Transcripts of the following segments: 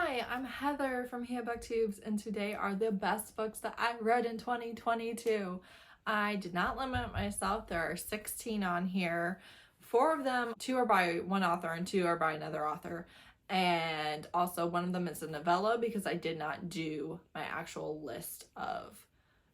Hi, I'm Heather from booktubes, and today are the best books that I read in 2022. I did not limit myself. There are 16 on here. 4 of them, 2 are by one author and 2 are by another author. And also one of them is a novella because I did not do my actual list of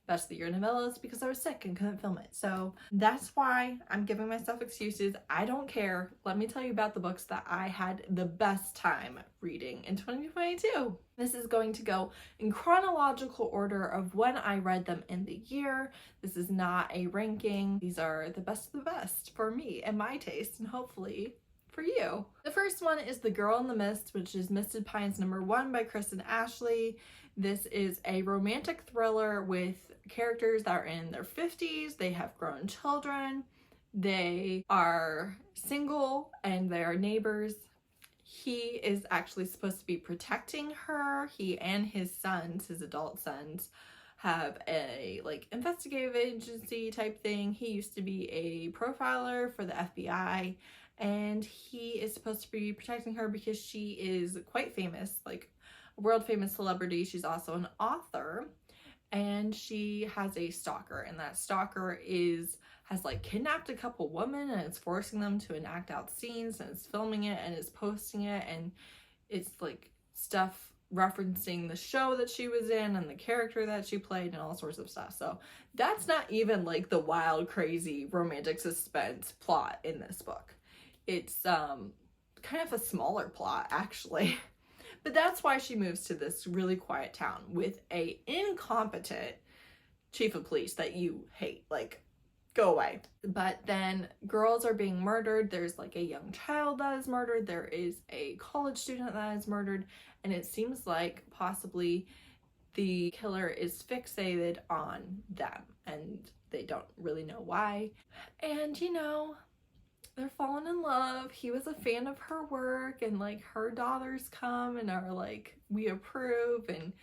best of the year novellas because I was sick and couldn't film it. So that's why I'm giving myself excuses. I don't care. Let me tell you about the books that I had the best time reading in 2022. This is going to go in chronological order of when I read them in the year. This is not a ranking. These are the best of the best for me and my taste, and hopefully for you. The first one is The Girl in the Mist, which is Misted Pines #1 by Kristen Ashley. This is a romantic thriller with characters that are in their 50s. They have grown children. They are single and they are neighbors. He is actually supposed to be protecting her. He and his sons, his adult sons, have a investigative agency type thing. He used to be a profiler for the FBI, and he is supposed to be protecting her because she is quite famous, like a world famous celebrity. She's also an author, and she has a stalker, and that stalker has kidnapped a couple women and is forcing them to enact out scenes, and is filming it and is posting it, and it's stuff referencing the show that she was in and the character that she played and all sorts of stuff. So that's not even the wild, crazy romantic suspense plot in this book. It's kind of a smaller plot, actually. But that's why she moves to this really quiet town with a incompetent chief of police that you hate. Go away. But then girls are being murdered. There's a young child that is murdered. There is a college student that is murdered. And it seems like possibly the killer is fixated on them. And they don't really know why. And they're falling in love. He was a fan of her work, and her daughters come and are we approve, and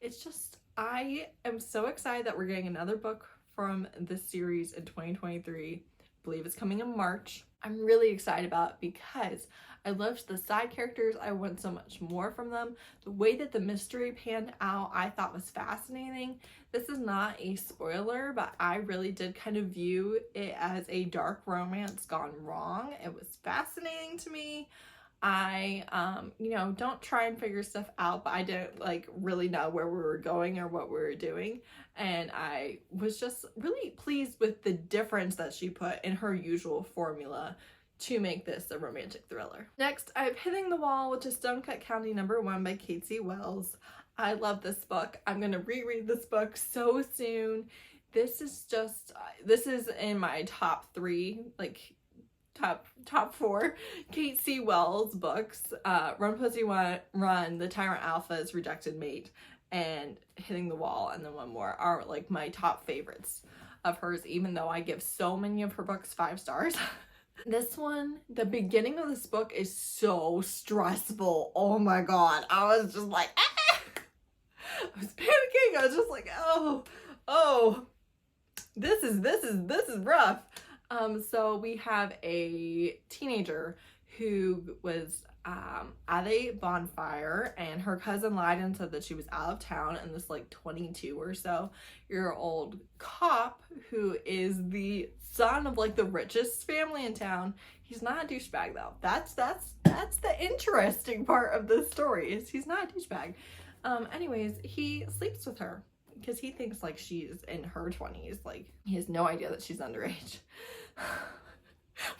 it's just, I am so excited that we're getting another book from this series in 2023. I believe it's coming in March. I'm really excited about it because I loved the side characters. I want so much more from them. The way that the mystery panned out, I thought was fascinating. This is not a spoiler, but I really did kind of view it as a dark romance gone wrong. It was fascinating to me. I, don't try and figure stuff out, but I didn't really know where we were going or what we were doing. And I was just really pleased with the difference that she put in her usual formula to make this a romantic thriller. Next, I have Hitting the Wall, which is Stonecut Candy #1 by Cate Wells. I love this book. I'm gonna reread this book so soon. This is in my top 3, top 4 Cate Wells books. Run Pussy Run, The Tyrant Alpha's Rejected Mate, and Hitting the Wall, and then one more are my top favorites of hers, even though I give so many of her books 5 stars. This one, the beginning of this book is so stressful. Oh my god. I was just I was panicking. I was just oh, this is rough. So we have a teenager who was at a bonfire, and her cousin lied and said that she was out of town, and this 22 or so year old cop, who is the son of the richest family in town, he's not a douchebag though. That's the interesting part of this story, is he's not a douchebag. Anyways, he sleeps with her because he thinks she's in her 20s. He has no idea that she's underage.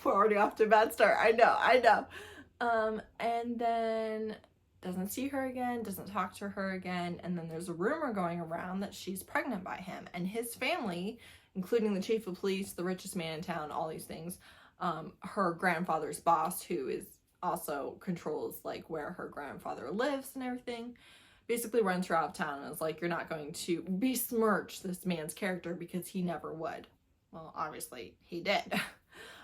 We're already off to a bad start. I know. And then doesn't see her again, doesn't talk to her again, and then there's a rumor going around that she's pregnant by him, and his family, including the chief of police, the richest man in town, all these things, her grandfather's boss, who is also controls where her grandfather lives and everything, basically runs her out of town and is you're not going to besmirch this man's character because he never would. Well, obviously he did.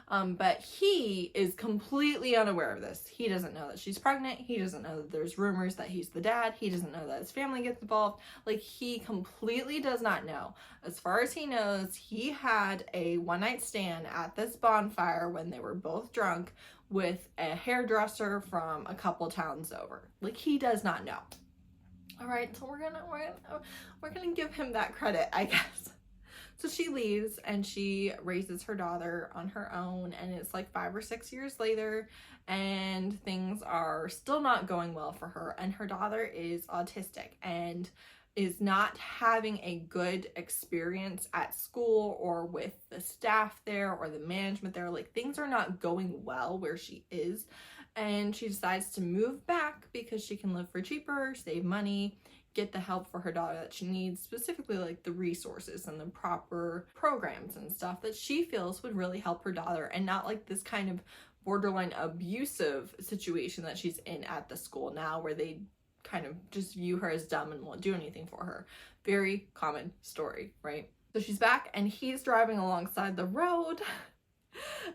But he is completely unaware of this. He doesn't know that she's pregnant. He doesn't know that there's rumors that he's the dad. He doesn't know that his family gets involved. He completely does not know. As far as he knows, he had a one-night stand at this bonfire when they were both drunk with a hairdresser from a couple towns over. He does not know. All right, so we're gonna give him that credit, I guess. So she leaves and she raises her daughter on her own, and it's like 5 or 6 years later, and things are still not going well for her. And her daughter is autistic and is not having a good experience at school or with the staff there or the management there. Like, things are not going well where she is. And she decides to move back because she can live for cheaper, save money, get the help for her daughter that she needs, specifically like the resources and the proper programs and stuff that she feels would really help her daughter, and not like this kind of borderline abusive situation that she's in at the school now, where they kind of just view her as dumb and won't do anything for her. Very common story, right? So she's back and he's driving alongside the road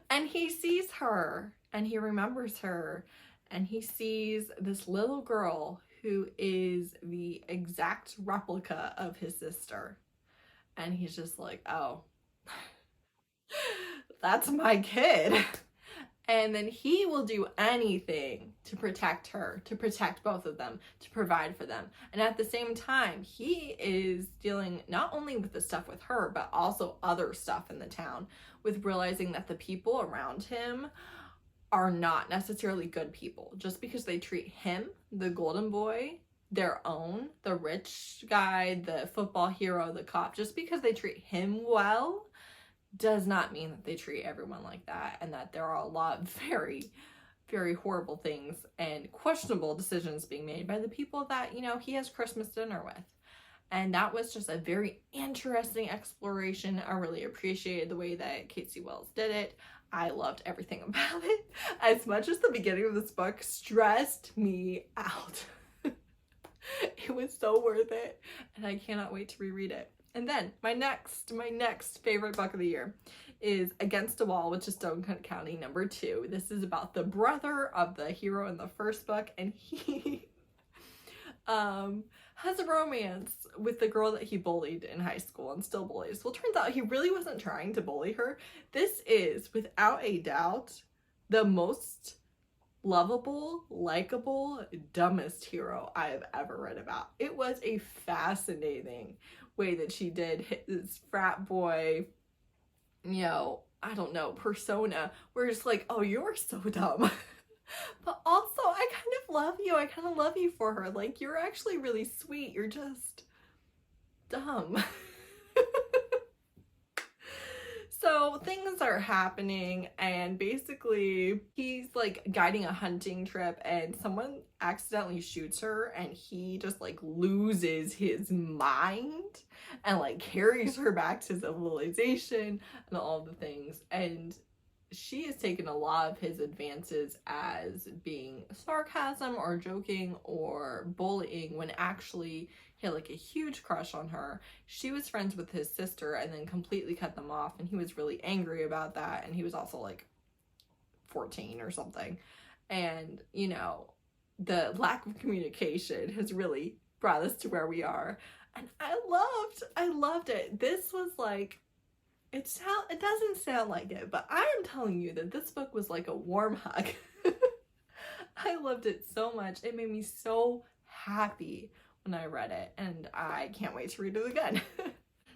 and he sees her and he remembers her, and he sees this little girl who is the exact replica of his sister. And he's just like, oh, that's my kid. And then he will do anything to protect her, to protect both of them, to provide for them. And at the same time, he is dealing not only with the stuff with her, but also other stuff in the town, with realizing that the people around him are not necessarily good people. Just because they treat him, the golden boy, their own, the rich guy, the football hero, the cop, just because they treat him well does not mean that they treat everyone like that, and that there are a lot of very, very horrible things and questionable decisions being made by the people that, you know, he has Christmas dinner with. And that was just a very interesting exploration. I really appreciated the way that Cate Wells did it. I loved everything about it, as much as the beginning of this book stressed me out. It was so worth it, and I cannot wait to reread it. And then my next favorite book of the year is Against a Wall, which is Stonecut Candy #2. This is about the brother of the hero in the first book, and he has a romance with the girl that he bullied in high school and still bullies. Well, turns out he really wasn't trying to bully her. This is, without a doubt, the most lovable, likable, dumbest hero I have ever read about. It was a fascinating way that she did his frat boy, you know, I don't know, persona, where it's like, oh, you're so dumb. But also, I kind of love you. I kind of love you for her. Like, you're actually really sweet. You're just dumb. So things are happening, and basically he's like guiding a hunting trip and someone accidentally shoots her, and he just like loses his mind and like carries her back to civilization and all the things. And she has taken a lot of his advances as being sarcasm or joking or bullying, when actually he had like a huge crush on her. She was friends with his sister and then completely cut them off, and he was really angry about that. And he was also like 14 or something. And, you know, the lack of communication has really brought us to where we are. And I loved it. This was like, it doesn't sound like it, but I am telling you that this book was like a warm hug. I loved it so much. It made me so happy when I read it, and I can't wait to read it again.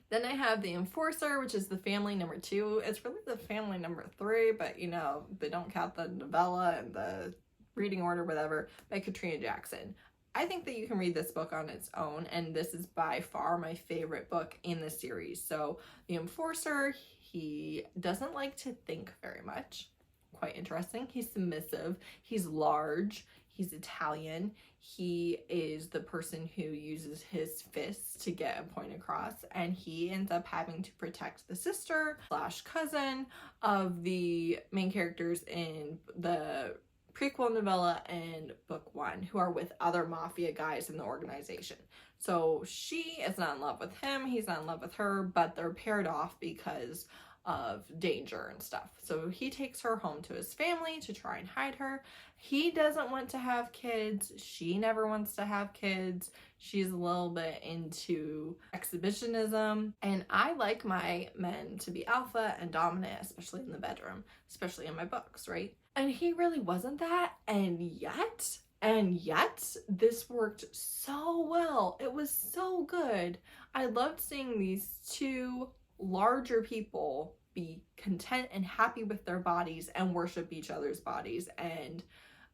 Then I have The Enforcer, which is the family #2. It's really the family #3, but you know, they don't count the novella and the reading order, whatever, by Katrina Jackson. I think that you can read this book on its own, and this is by far my favorite book in the series. So The Enforcer, he doesn't like to think very much. Quite interesting. He's submissive. He's large. He's Italian. He is the person who uses his fists to get a point across, and he ends up having to protect the sister / cousin of the main characters in the prequel novella and book 1, who are with other mafia guys in the organization. So she is not in love with him, he's not in love with her, but they're paired off because of danger and stuff. So he takes her home to his family to try and hide her. He doesn't want to have kids. She never wants to have kids. She's a little bit into exhibitionism. And I like my men to be alpha and dominant, especially in the bedroom, especially in my books, right? And he really wasn't that. And yet And yet, this worked so well. It was so good. I loved seeing these two larger people be content and happy with their bodies and worship each other's bodies. And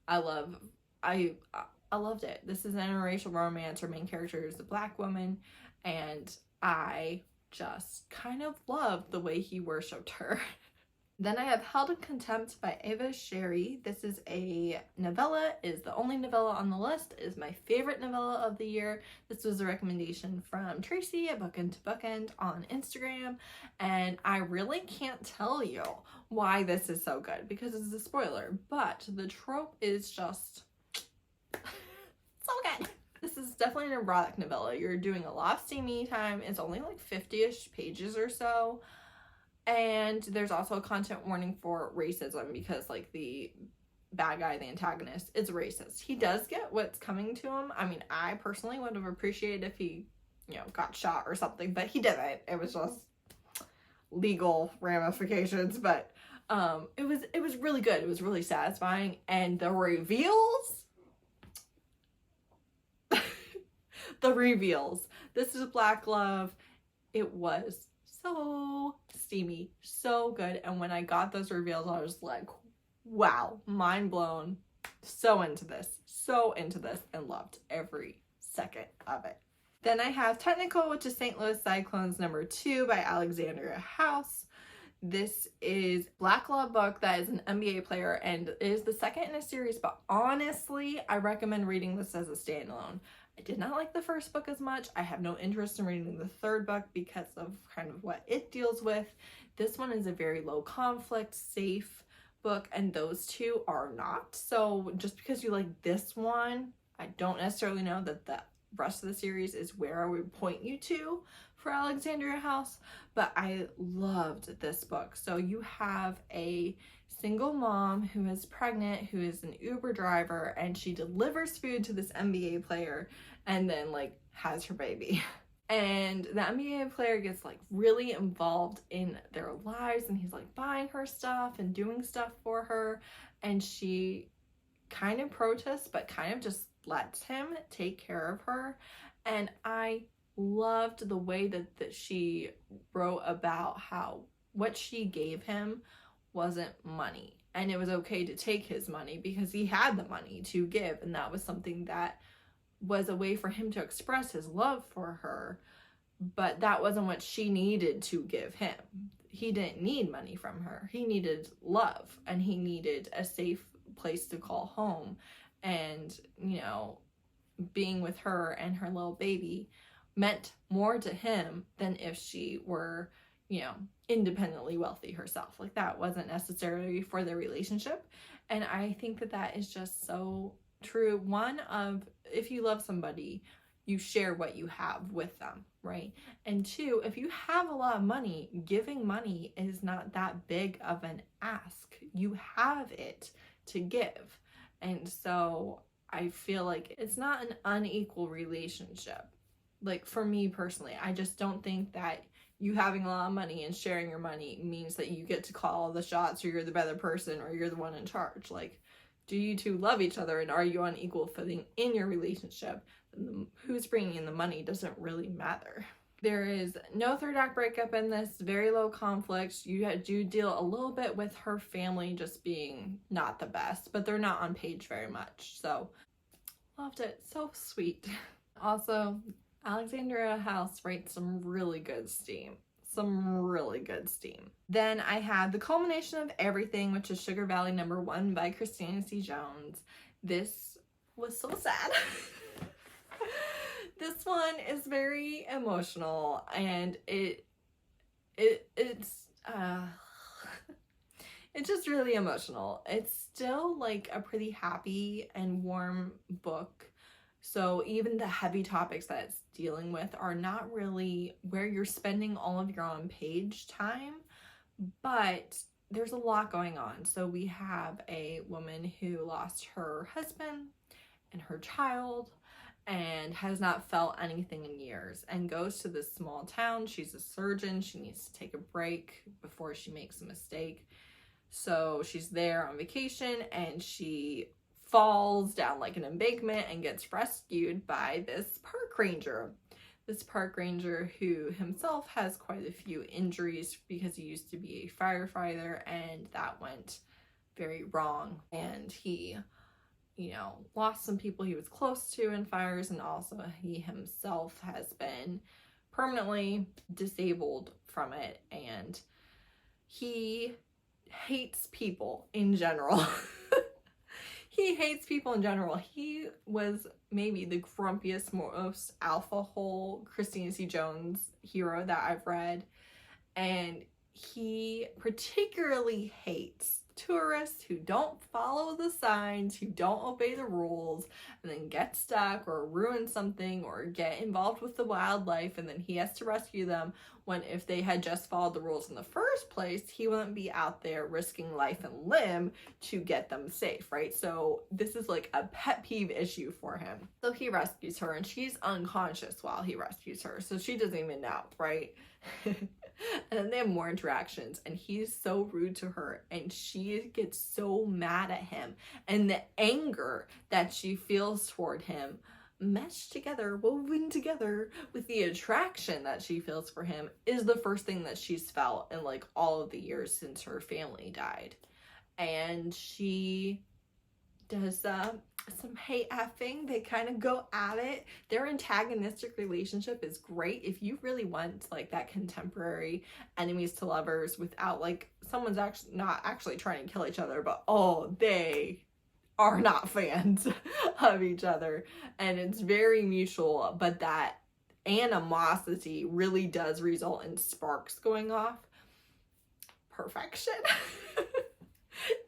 I loved it. This is an interracial romance. Her main character is a Black woman, and I just kind of loved the way he worshipped her. Then I have Held in Contempt by Ava Sherie. This is a novella. It is the only novella on the list. It is my favorite novella of the year. This was a recommendation from Tracy at Bookend to Bookend on Instagram, and I really can't tell you why this is so good because it's a spoiler, but the trope is just so good. This is definitely an erotic novella. You're doing a lot of steamy time. It's only like 50-ish pages or so. And there's also a content warning for racism because like the bad guy, the antagonist, is racist. He does get what's coming to him. I mean, I personally would have appreciated if he, you know, got shot or something, but he didn't. It was just legal ramifications, but it was really good. It was really satisfying, and the reveals the reveals. This is Black Love. It was so steamy, so good, and when I got those reveals, I was like, wow, mind blown. So into this, and loved every second of it. Then I have Technical, which is St. Louis Cyclones #2 by Alexandria House. This is Black Love book that is an NBA player, and it is the second in a series, but honestly, I recommend reading this as a standalone. I did not like the first book as much. I have no interest in reading the third book because of kind of what it deals with. This one is a very low conflict, safe book, and those two are not. So just because you like this one, I don't necessarily know that the rest of the series is where I would point you to for Alexandria House, but I loved this book. So you have a single mom who is pregnant, who is an Uber driver, and she delivers food to this NBA player and then like has her baby. And the NBA player gets like really involved in their lives, and he's like buying her stuff and doing stuff for her, and she kind of protests but kind of just lets him take care of her. And I loved the way that she wrote about how what she gave him wasn't money, and it was okay to take his money because he had the money to give, and that was something that was a way for him to express his love for her, but that wasn't what she needed to give him. He didn't need money from her. He needed love, and he needed a safe place to call home, and you know, being with her and her little baby meant more to him than if she were, you know, independently wealthy herself. Like that wasn't necessarily for their relationship. And I think that that is just so true. One of, if you love somebody, you share what you have with them, right? And two, if you have a lot of money, giving money is not that big of an ask. You have it to give. And so I feel like it's not an unequal relationship. Like for me personally, I just don't think that you having a lot of money and sharing your money means that you get to call all the shots, or you're the better person, or you're the one in charge. Like, do you two love each other, and are you on equal footing in your relationship? Who's bringing in the money doesn't really matter. There is no third act breakup in this, very low conflict. You do deal a little bit with her family just being not the best, but they're not on page very much. So loved it, so sweet. Also, Alexandria House writes some really good steam. Then I have The Culmination of Everything, which is Sugar Valley #1 by Christina C. Jones. This was so sad. This one is very emotional, and it's just really emotional. It's still like a pretty happy and warm book. So even the heavy topics that it's dealing with are not really where you're spending all of your on page time, but there's a lot going on. So we have a woman who lost her husband and her child and has not felt anything in years, and goes to this small town. She's a surgeon. She needs to take a break before she makes a mistake. So she's there on vacation, and she falls down like an embankment and gets rescued by this park ranger. This park ranger who himself has quite a few injuries because he used to be a firefighter and that went very wrong. And he, lost some people he was close to in fires, and also he himself has been permanently disabled from it, and he hates people in general. He hates people in general. He was maybe the grumpiest, most alpha hole Christina C. Jones hero that I've read. And he particularly hates tourists who don't follow the signs, who don't obey the rules, and then get stuck or ruin something or get involved with the wildlife, and then he has to rescue them, when if they had just followed the rules in the first place, he wouldn't be out there risking life and limb to get them safe, right? So this is like a pet peeve issue for him. So he rescues her, and she's unconscious while he rescues her, so she doesn't even know, right? And then they have more interactions, and he's so rude to her, and she gets so mad at him, and the anger that she feels toward him meshed together, woven together with the attraction that she feels for him, is the first thing that she's felt in like all of the years since her family died. And she does some hate effing. They kind of go at it. Their antagonistic relationship is great. If you really want like that contemporary enemies to lovers without like someone's actually not actually trying to kill each other, but they are not fans of each other, and it's very mutual, but that animosity really does result in sparks going off. Perfection.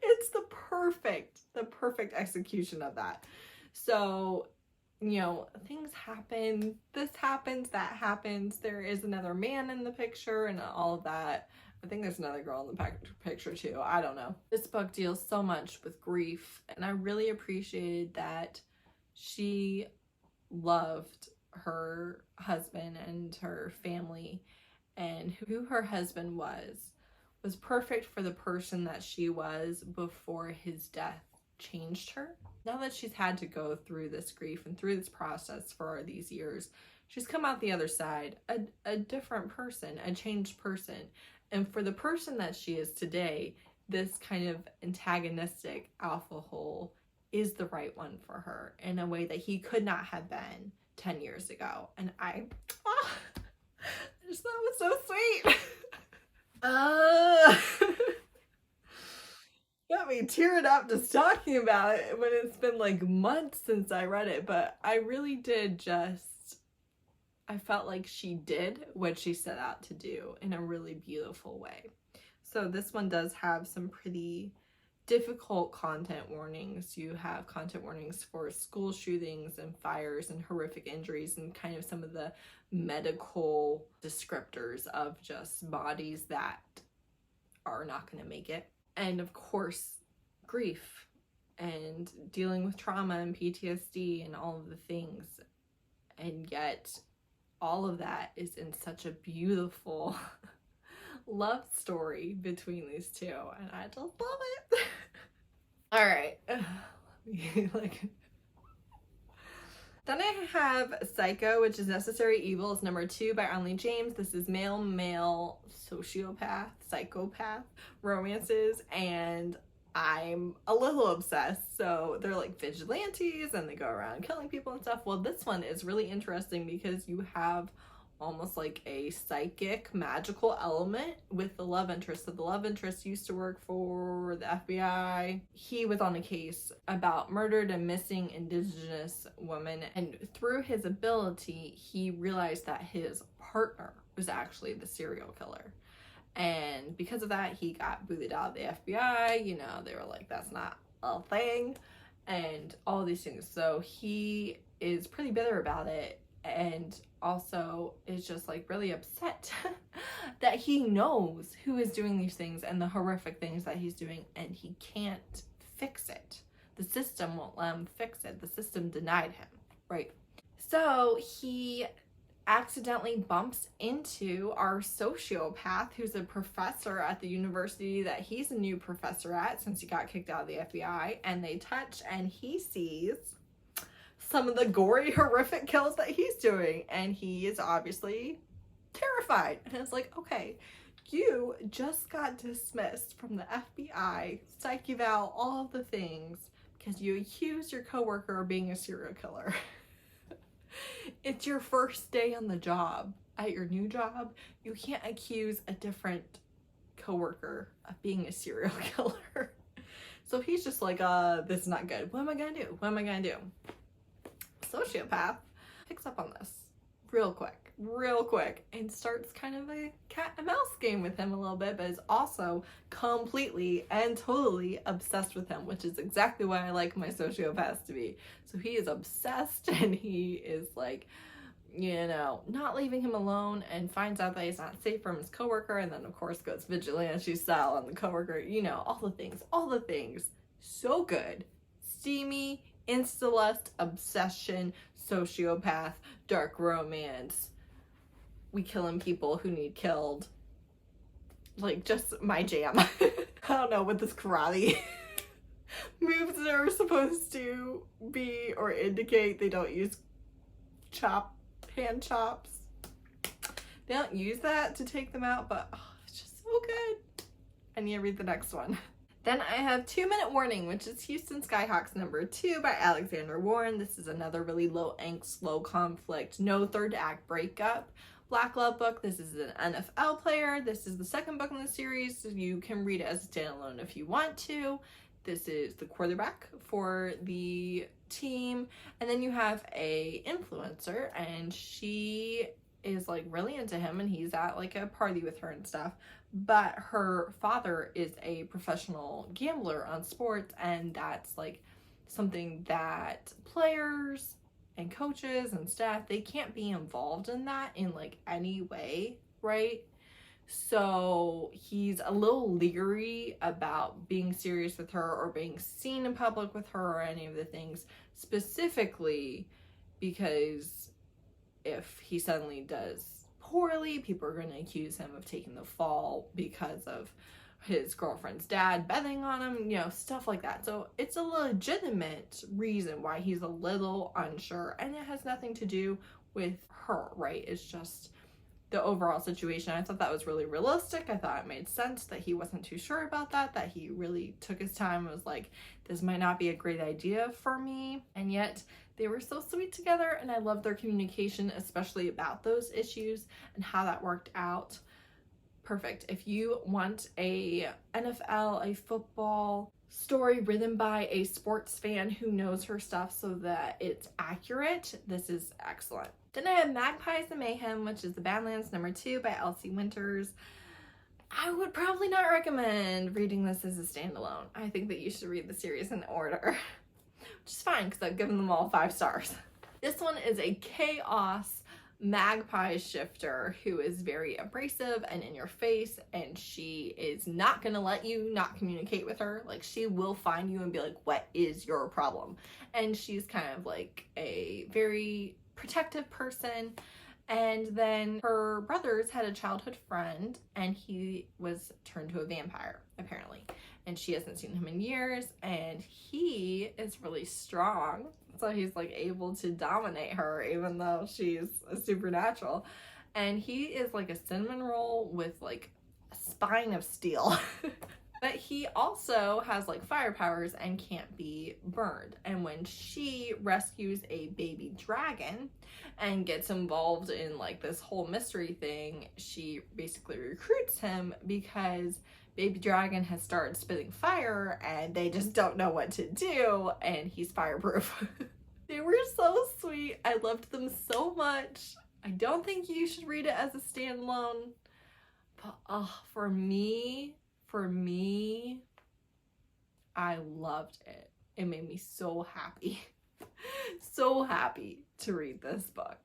It's the perfect execution of that. So, things happen. This happens, that happens. There is another man in the picture and all of that. I think there's another girl in the picture too. I don't know. This book deals so much with grief, and I really appreciated that she loved her husband and her family, and who her husband was perfect for the person that she was before his death changed her. Now that she's had to go through this grief and through this process for these years, she's come out the other side a different person, a changed person. And for the person that she is today, this kind of antagonistic alpha hole is the right one for her in a way that he could not have been 10 years ago. And I just thought it was so sweet. Got me tearing up just talking about it when it's been like months since I read it, but I really did I felt like she did what she set out to do in a really beautiful way. So this one does have some pretty difficult content warnings. You have content warnings for school shootings and fires and horrific injuries and kind of some of the medical descriptors of just bodies that are not going to make it. And of course, grief and dealing with trauma and PTSD and all of the things. And yet all of that is in such a beautiful love story between these two, and I just love it. All right. Then I have Psycho, which is Necessary Evil. It's number 2 by Onley James. This is male sociopath, psychopath romances, and I'm a little obsessed. So they're like vigilantes and they go around killing people and stuff. Well, this one is really interesting because you have almost like a psychic magical element with the love interest. So the love interest used to work for the FBI. He was on a case about murdered and missing Indigenous women, and through his ability he realized that his partner was actually the serial killer. And because of that, he got booted out of the FBI. They were like, that's not a thing, and all these things. So he is pretty bitter about it, and also is just like really upset that he knows who is doing these things and the horrific things that he's doing, and he can't fix it. The system won't let him fix it. The system denied him, right? So he accidentally bumps into our sociopath who's a professor at the university that he's a new professor at since he got kicked out of the FBI, and they touch and he sees some of the gory, horrific kills that he's doing, and he is obviously terrified. And it's like, okay, you just got dismissed from the FBI, psych eval, all of the things, because you accused your coworker of being a serial killer. It's your first day on the job, at your new job. You can't accuse a different coworker of being a serial killer. So he's just like, this is not good. What am I gonna do? What am I gonna do? Sociopath picks up on this real quick and starts kind of a cat and mouse game with him a little bit, but is also completely and totally obsessed with him, which is exactly what I like my sociopaths to be. So he is obsessed, and he is like, you know, not leaving him alone, and finds out that he's not safe from his coworker, and then of course goes vigilante style on the coworker, you know, all the things. So good. Steamy, insta-lust, obsession, sociopath, dark romance. We killing people who need killed. Like, just my jam. I don't know what this karate moves are supposed to be or indicate. They don't use hand chops. They don't use that to take them out, but it's just so good. I need to read the next one. Then I have 2-Minute Warning, which is Houston Skyhawks #2 by Alexandra Warren. This is another really low angst, low conflict, no third act breakup black love book. This is an NFL player. This is the second book in the series. So you can read it as a standalone if you want to. This is the quarterback for the team. And then you have a influencer, and she is like really into him, and he's at like a party with her and stuff. But her father is a professional gambler on sports, and that's like something that players and coaches and staff, they can't be involved in that in like any way, right? So he's a little leery about being serious with her or being seen in public with her or any of the things, specifically because if he suddenly does poorly, people are going to accuse him of taking the fall because of his girlfriend's dad betting on him, you know, stuff like that. So it's a legitimate reason why he's a little unsure, and it has nothing to do with her, right? It's just the overall situation. I thought that was really realistic. I thought it made sense that he wasn't too sure about that he really took his time and was like, this might not be a great idea for me. And yet they were so sweet together, and I loved their communication, especially about those issues and how that worked out. Perfect. If you want a NFL, a football story written by a sports fan who knows her stuff so that it's accurate, this is excellent. Then I have Magpies and Mayhem, which is the Badlands #2 by Elsie Winters. I would probably not recommend reading this as a standalone. I think that you should read the series in order, which is fine because I've given them all 5 stars. This one is a chaos magpie shifter who is very abrasive and in your face, and she is not gonna let you not communicate with her. Like, she will find you and be like, what is your problem? And she's kind of like a very protective person. And then her brothers had a childhood friend, and he was turned to a vampire apparently, and she hasn't seen him in years, and he is really strong, so he's like able to dominate her even though she's a supernatural. And he is like a cinnamon roll with like a spine of steel. But he also has like fire powers and can't be burned. And when she rescues a baby dragon and gets involved in like this whole mystery thing, she basically recruits him because baby dragon has started spitting fire and they just don't know what to do, and he's fireproof. They were so sweet. I loved them so much. I don't think you should read it as a standalone, but for me, I loved it. It made me so happy. So happy to read this book.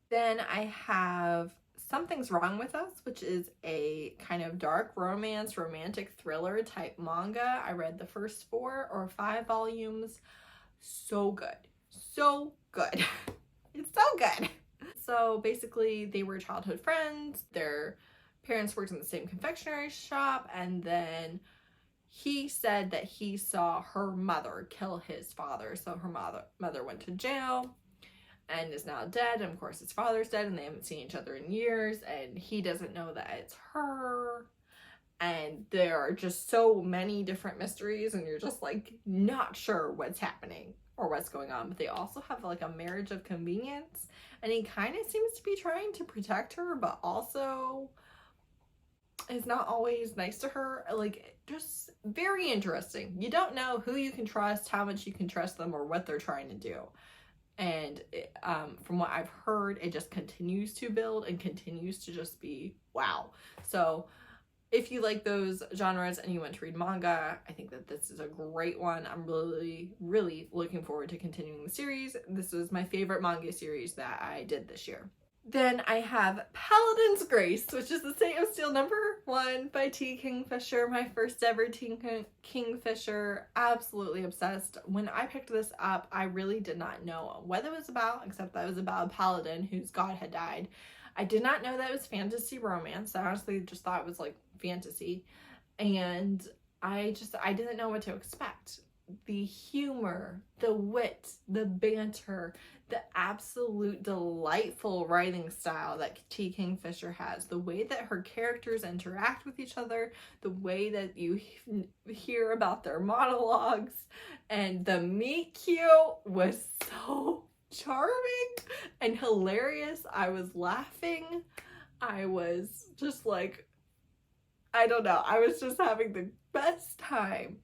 Then I have Something's Wrong With Us, which is a kind of dark romance, romantic thriller type manga. I read the first 4 or 5 volumes. So good. So good. It's so good. So So basically they were childhood friends. Their parents worked in the same confectionery shop, and then he said that he saw her mother kill his father. So her mother went to jail and is now dead, and of course his father's dead, and they haven't seen each other in years, and he doesn't know that it's her. And there are just so many different mysteries, and you're just like not sure what's happening or what's going on. But they also have like a marriage of convenience, and he kind of seems to be trying to protect her, but also is not always nice to her. Like, just very interesting. You don't know who you can trust, how much you can trust them, or what they're trying to do. And from what I've heard, it just continues to build and continues to just be wow. So if you like those genres and you want to read manga, I think that this is a great one. I'm really, really looking forward to continuing the series. This was my favorite manga series that I did this year. Then I have Paladins Grace, which is the Saint of Steel #1 by T. Kingfisher, my first ever T. Kingfisher. Absolutely obsessed. When I picked this up, I really did not know what it was about, except that it was about a paladin whose god had died. I did not know that it was fantasy romance. I honestly just thought it was like fantasy. And I didn't know what to expect. The humor, the wit, the banter, the absolute delightful writing style that T. Kingfisher has, the way that her characters interact with each other, the way that you hear about their monologues, and the meet cute was so charming and hilarious. I was laughing. I was just like, I don't know. I was just having the best time.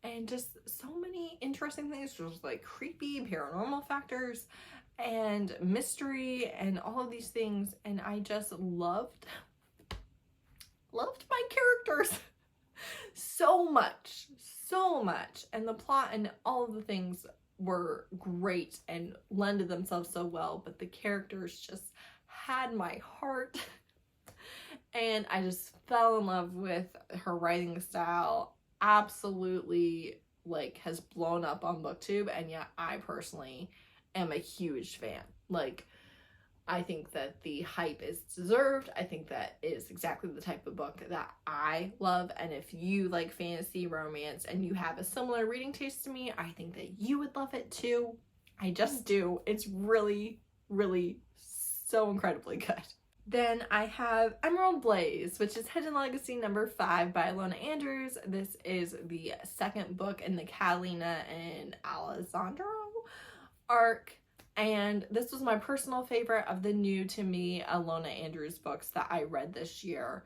And just so many interesting things, just like creepy paranormal factors and mystery and all of these things. And I just loved my characters so much. And the plot and all of the things were great and lended themselves so well, but the characters just had my heart. And I just fell in love with her writing style. Absolutely, like, has blown up on BookTube, and yet I personally am a huge fan. Like, I think that the hype is deserved. I think that is exactly the type of book that I love, and if you like fantasy romance and you have a similar reading taste to me, I think that you would love it too. I just do. It's really, really so incredibly good. Then I have Emerald Blaze, which is Hidden Legacy #5 by Ilona Andrews. This is the second book in the Katrina and Alexandra arc. And this was my personal favorite of the new to me Ilona Andrews books that I read this year.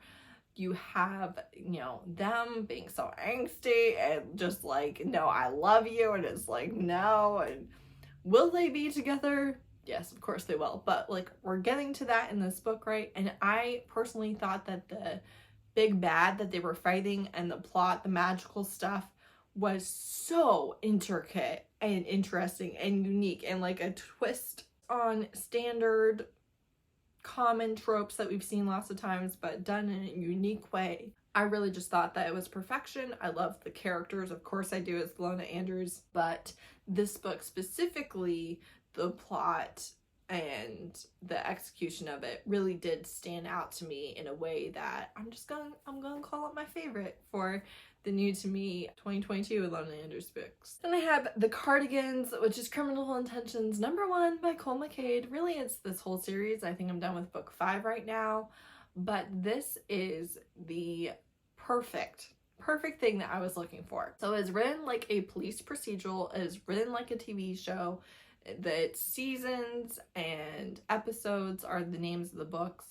You have, you know, them being so angsty and just like, no, I love you. And it's like, no. And will they be together? Yes, of course they will, but like we're getting to that in this book, right? And I personally thought that the big bad that they were fighting and the plot, the magical stuff, was so intricate and interesting and unique, and like a twist on standard common tropes that we've seen lots of times, but done in a unique way. I really just thought that it was perfection. I love the characters, of course I do, as Ilona Andrews, but this book specifically, the plot and the execution of it really did stand out to me in a way that I'm gonna call it my favorite for the new to me 2022 Ilona Andrews books. Then I have The Cardigans, which is Criminal Intentions #1 by Cate. Really, it's this whole series. I think I'm done with book 5 right now, but this is the perfect thing that I was looking for. So it's written like a police procedural, it is written like a TV show. The seasons and episodes are the names of the books,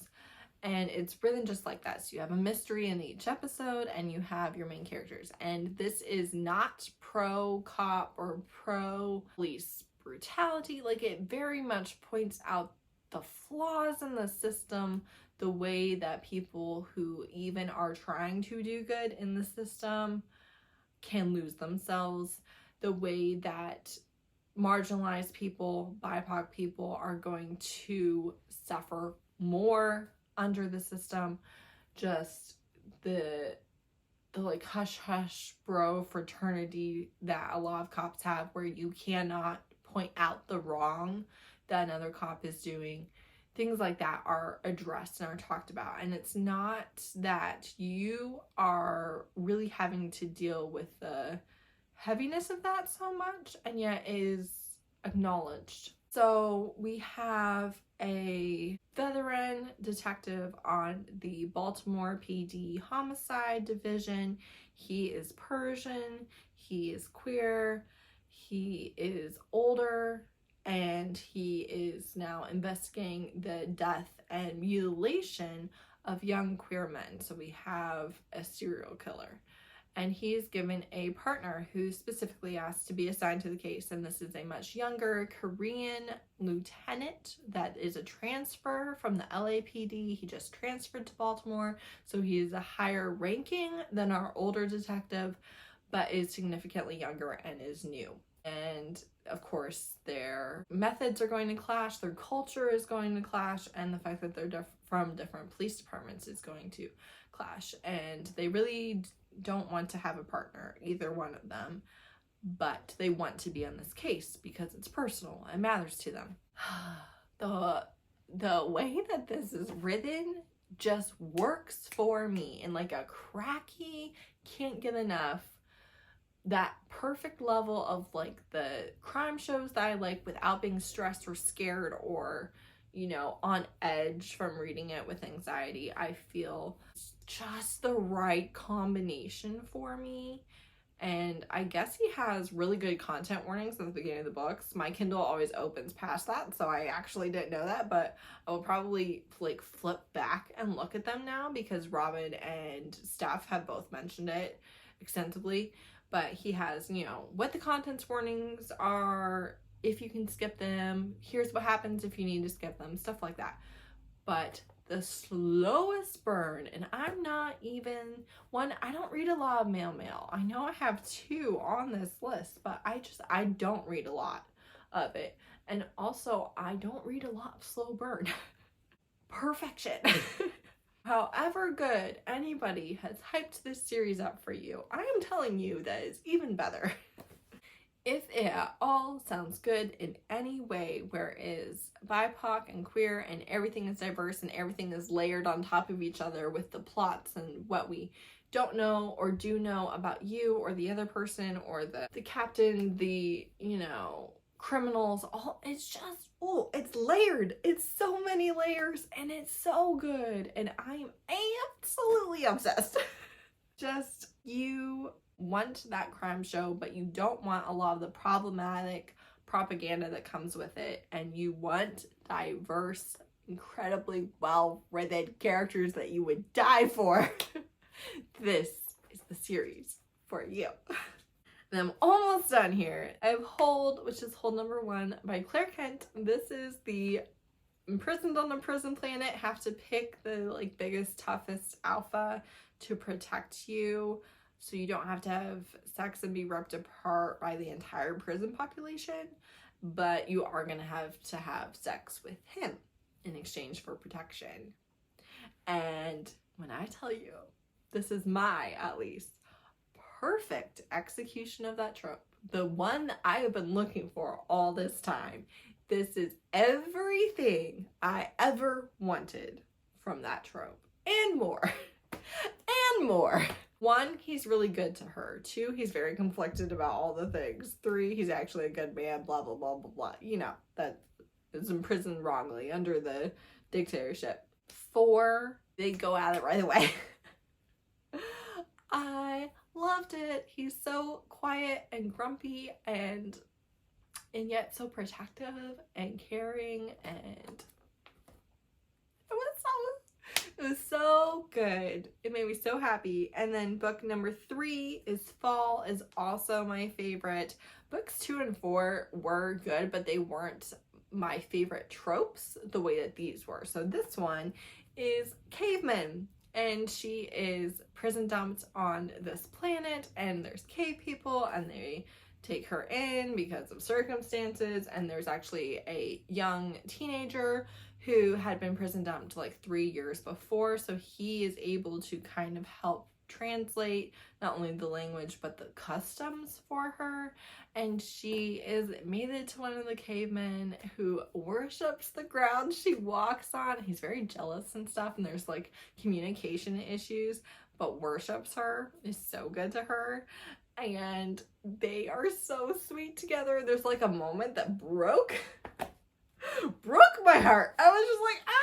and it's written just like that. So you have a mystery in each episode and you have your main characters, and this is not pro cop or pro police brutality. Like, it very much points out the flaws in the system, the way that people who even are trying to do good in the system can lose themselves, the way that marginalized people, BIPOC people, are going to suffer more under the system. Just the like hush hush bro fraternity that a lot of cops have, where you cannot point out the wrong that another cop is doing. Things like that are addressed and are talked about. And it's not that you are really having to deal with the heaviness of that so much, and yet is acknowledged. So we have a veteran detective on the Baltimore PD Homicide Division. He is Persian, he is queer, he is older, and he is now investigating the death and mutilation of young queer men. So we have a serial killer. And he's given a partner who specifically asked to be assigned to the case. And this is a much younger Korean lieutenant that is a transfer from the LAPD. He just transferred to Baltimore. So he is a higher ranking than our older detective, but is significantly younger and is new. And of course, their methods are going to clash, their culture is going to clash, and the fact that they're from different police departments is going to clash. And they really don't want to have a partner, either one of them, but they want to be on this case because it's personal and matters to them. The way that this is written just works for me in like a cracky, can't get enough, that perfect level of like the crime shows that I like without being stressed or scared or, you know, on edge from reading it with anxiety. I feel just the right combination for me. And I guess he has really good content warnings at the beginning of the books. My Kindle always opens past that, so I actually didn't know that, but I will probably like flip back and look at them now because Robin and Steph have both mentioned it extensively. But he has, you know, what the contents warnings are, if you can skip them, here's what happens if you need to skip them, stuff like that. But the slowest burn, and I'm not even one, I don't read a lot of mail. I know I have 2 on this list, but I don't read a lot of it. And also, I don't read a lot of slow burn. Perfection. However good anybody has hyped this series up for you, I am telling you that it's even better. If it at all sounds good in any way where it is BIPOC and queer and everything is diverse and everything is layered on top of each other with the plots and what we don't know or do know about you or the other person or the captain, the, you know, criminals, all, it's just, oh, it's layered. It's so many layers and it's so good. And I'm absolutely obsessed. Just, you want that crime show, but you don't want a lot of the problematic propaganda that comes with it. And you want diverse, incredibly well-written characters that you would die for. This is the series for you. And I'm almost done here. I have Hold, which is Hold number 1 by Claire Kent. This is the imprisoned on a prison planet, have to pick the like biggest, toughest alpha to protect you so you don't have to have sex and be ripped apart by the entire prison population, but you are gonna have to have sex with him in exchange for protection. And when I tell you, this is my, at least, perfect execution of that trope, the one that I have been looking for all this time. This is everything I ever wanted from that trope and more. And more. 1, he's really good to her. 2, he's very conflicted about all the things. 3, he's actually a good man, blah, blah, blah, blah, blah. You know, that is imprisoned wrongly under the dictatorship. 4, they go at it right away. I loved it. He's so quiet and grumpy and yet so protective and caring, and it was so good. It made me so happy. And then book number 3 is Fall, is also my favorite. Books 2 and 4 were good, but they weren't my favorite tropes the way that these were. So this one is Caveman, and she is prison dumped on this planet, and there's cave people, and they take her in because of circumstances, and there's actually a young teenager who had been prison dumped like 3 years before, so he is able to kind of help translate not only the language but the customs for her. And she is mated to one of the cavemen who worships the ground she walks on. He's very jealous and stuff, and there's like communication issues, but worships her, is so good to her, and they are so sweet together. There's like a moment that broke my heart. I was just like, ow!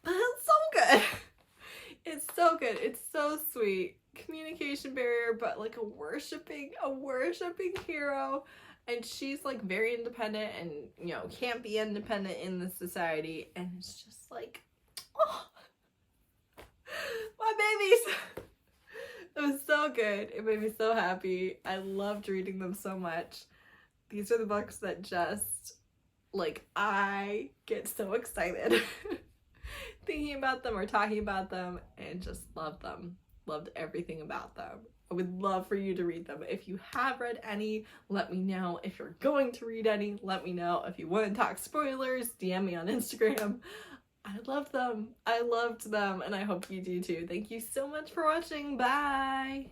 But it's so good. It's so good. It's so sweet. Communication barrier, but like a worshiping hero. And she's like very independent and, you know, can't be independent in the society. And it's just like, oh, my babies. It was so good. It made me so happy. I loved reading them so much. These are the books that just, like, I get so excited thinking about them or talking about them, and just love them. Loved everything about them. I would love for you to read them. If you have read any, let me know. If you're going to read any, let me know. If you want to talk spoilers, DM me on Instagram. I love them. I loved them, and I hope you do too. Thank you so much for watching. Bye!